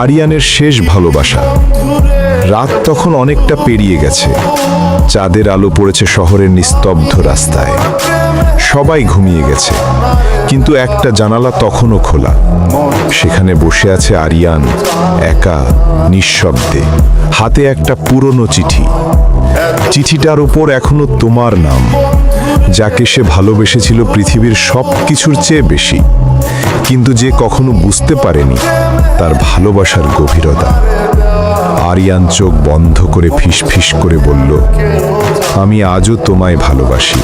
আরিয়ানের শেষ ভালোবাসা। রাত তখন অনেকটা পেরিয়ে গেছে। চাঁদের আলো পড়েছে শহরের নিস্তব্ধ রাস্তায়। সবাই ঘুমিয়ে গেছে, কিন্তু একটা জানালা তখনও খোলা। সেখানে বসে আছে আরিয়ান, একা, নিঃশব্দে, হাতে একটা পুরনো চিঠি। চিঠিটার উপর এখনো তোমার নাম, যাকে সে ভালোবেসেছিল পৃথিবীর সব কিছুর চেয়ে বেশি, কিন্তু যে কখনো বুঝতে পারেনি তার ভালোবাসার গভীরতা। আরিয়ান চোখ বন্ধ করে ফিসফিস করে বলল, আমি আজও তোমায় ভালোবাসি।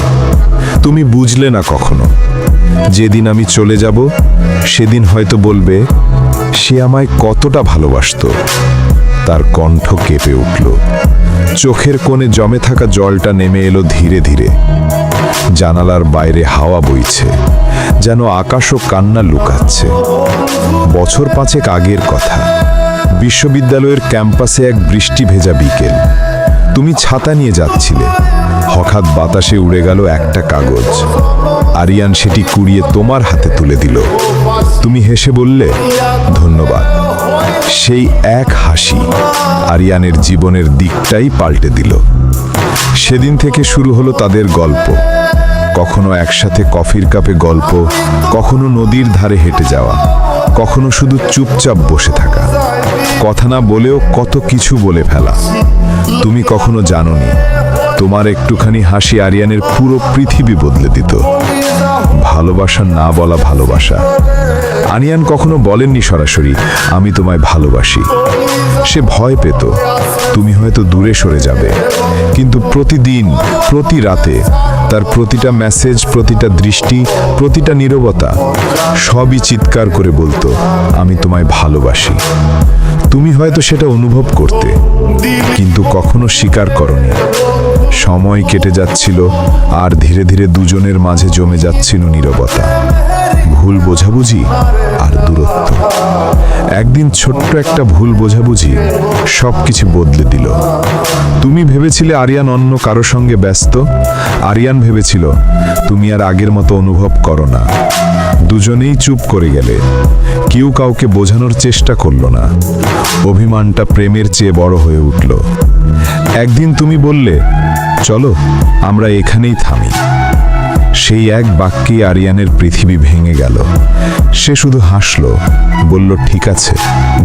তুমি বুঝলে না কখনো। যেদিন আমি চলে যাব সেদিন হয়তো বলবে, সে আমায় কতটা ভালোবাসতো। তার কণ্ঠ কেঁপে উঠল। চোখের কোণে জমে থাকা জলটা নেমে এলো ধীরে ধীরে। জানালার বাইরে হাওয়া বইছে, যেন আকাশও কান্না লুকাচ্ছে। বছর 5 আগের কথা। বিশ্ববিদ্যালয়ের ক্যাম্পাসে এক বৃষ্টি ভেজা বিকেল। তুমি ছাতা নিয়ে যাচ্ছিলে। হঠাৎ বাতাসে উড়ে গেল একটা কাগজ। আরিয়ান সেটি কুড়িয়ে তোমার হাতে তুলে দিল। তুমি হেসে বললে, ধন্যবাদ। সেই এক হাসি আরিয়ানের জীবনের দিকটাই পাল্টে দিল। সেদিন থেকে শুরু হলো তাদের গল্প। কখনো একসাথে কফির কাপে গল্প, কখনো নদীর ধারে হেঁটে যাওয়া, কখনো শুধু চুপচাপ বসে থাকা। কথা না বলেও কত কিছু বলে ফেলা। তুমি কখনো জানোনি, তোমার একটুখানি হাসি আরিয়ানের পুরো পৃথিবী বদলে দিত। ভালোবাসা না বলা ভালোবাসা। আরিয়ান কখনো বলেননি সরাসরি, আমি তোমায় ভালোবাসি। সে ভয় পেত তুমি হয়তো দূরে সরে যাবে, কিন্তু প্রতিদিন, প্রতি রাতে তার প্রতিটা মেসেজ, প্রতিটা দৃষ্টি, প্রতিটা নীরবতা সবই চিৎকার করে বলতো, আমি তোমায় ভালোবাসি। তুমি হয়তো সেটা অনুভব করতে, কিন্তু কখনো স্বীকার করনি। সময় কেটে যাচ্ছিল, আর ধীরে ধীরে দুজনের মাঝে জমে যাচ্ছিল নীরবতা, ভুল বোঝাবুঝি আর দূরত্ব। একদিন ছোট্ট একটা ভুল বোঝাবুঝি সবকিছু বদলে দিল। তুমি ভেবেছিলে আরিয়ান অন্য কারো সঙ্গে ব্যস্ত, আরিয়ান ভেবেছিল তুমি আর আগের মতো অনুভব করো না। দুজনেই চুপ করে গেলে। কেউ কাউকে বোঝানোর চেষ্টা করলো না। অভিমানটা প্রেমের চেয়ে বড় হয়ে উঠল। একদিন তুমি বললে, চলো আমরা এখানেই থামি। সেই এক বাক্যে আরিয়ানের পৃথিবী ভেঙে গেল। সে শুধু হাসল, বলল, ঠিক আছে,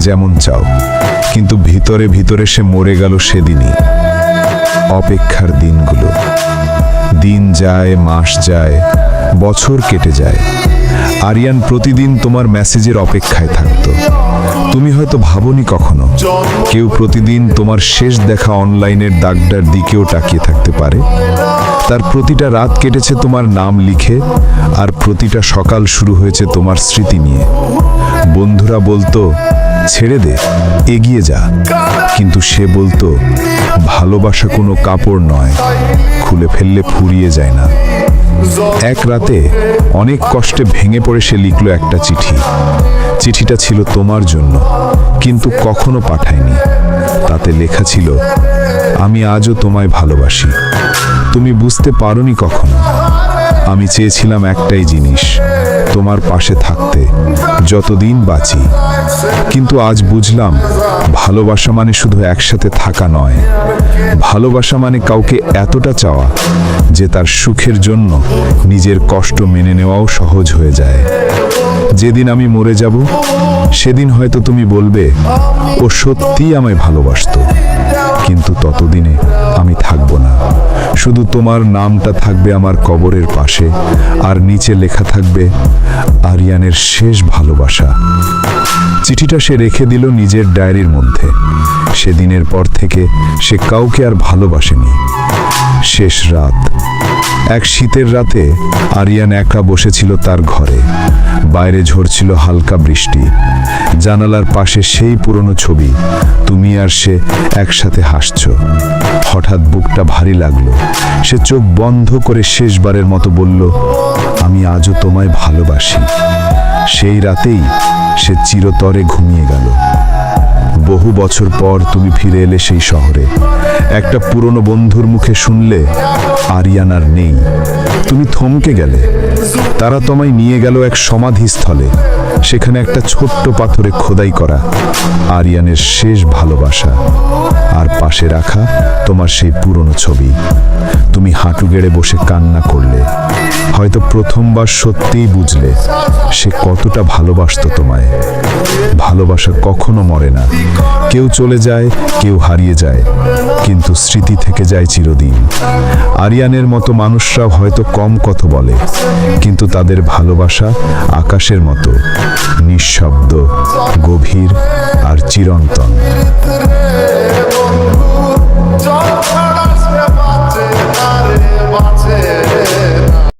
যেমন চাও। কিন্তু ভিতরে ভিতরে সে মরে গেল সেদিনই। অপেক্ষার দিনগুলো। দিন যায়, মাস যায়, বছর কেটে যায়। আরিয়ান প্রতিদিন তোমার মেসেজের অপেক্ষায় থাকতো। তুমি হয়তো ভাবনি কখনো কেউ প্রতিদিন তোমার শেষ দেখা অনলাইনের দাগটার দিকেও তাকিয়ে থাকতে পারে। তার প্রতিটা রাত কেটেছে তোমার নাম লিখে, আর প্রতিটা সকাল শুরু হয়েছে তোমার স্মৃতি নিয়ে। বন্ধুরা বলতো, ছেড়ে দে, এগিয়ে যা। কিন্তু সে বলতো, ভালোবাসা কোনো কাপড় নয়, খুলে ফেললে ফুরিয়ে যায় না। এক রাতে অনেক কষ্টে ভেঙে পড়ে সে লিখল একটা চিঠি। চিঠিটা ছিল তোমার জন্য, কিন্তু কখনো পাঠায়নি। তাতে লেখা ছিল, আমি আজও তোমায় ভালোবাসি। তুমি বুঝতে পারোনি কখনো। আমি চেয়েছিলাম একটাই জিনিস, তোমার পাশে থাকতে, যতদিন বাঁচি। কিন্তু আজ বুঝলাম, ভালোবাসা মানে শুধু একসাথে থাকা নয়। ভালোবাসা মানে কাউকে এতটা চাওয়া যে তার সুখের জন্য নিজের কষ্ট মেনে নেওয়াও সহজ হয়ে যায়। যেদিন আমি মরে যাব, সেদিন হয়তো তুমি বলবে, ও সত্যিই আমায় ভালোবাসতো। কিন্তু ততদিনে আমি থাকবো না। শুধু তোমার নামটা থাকবে আমার কবরের পাশে, আর নিচে লেখা থাকবে, আরিয়ানের শেষ ভালোবাসা। চিঠিটা সে রেখে দিল নিজের ডায়েরির মধ্যে। সেদিনের পর থেকে সে কাউকে আর ভালোবাসেনি। শেষ রাত। এক শীতের রাতে আরিয়ান একা বসেছিল তার ঘরে। বাইরে ঝরছিল হালকা বৃষ্টি। জানালার পাশে সেই পুরনো ছবি, তুমি আর সে একসাথে হাসছো। হঠাৎ বুকটা ভারী লাগলো। সে চোখ বন্ধ করে শেষবারের মতো বলল, আমি আজও তোমায় ভালোবাসি। সেই রাতেই সে চিরতরে ঘুমিয়ে গেল। বহু বছর পর তুমি ফিরে এলে সেই শহরে। একটা পুরনো বন্ধুর মুখে শুনলে আরিয়ান আর নেই। তুমি থমকে গেলে। তারা তোমায় নিয়ে গেল এক সমাধিস্থলে। সেখানে একটা ছোট্ট পাথরে খোদাই করা আরিয়ানের শেষ ভালোবাসা, আর পাশে রাখা তোমার সেই পুরনো ছবি। তুমি হাঁটু গেড়ে বসে কান্না করলে। হয়তো প্রথমবার সত্যিই বুঝলে সে কতটা ভালোবাসতো তোমায়। ভালোবাসা কখনো মরে না। কেউ চলে যায়, কেউ হারিয়ে যায়, কিন্তু স্মৃতি থেকে যায় চিরদিন। আরিয়ানের মতো মানুষরাও হয়তো কম কথা বলে, কিন্তু তাদের ভালোবাসা আকাশের মতো নিঃশব্দ, গভীর আর চিরন্তন।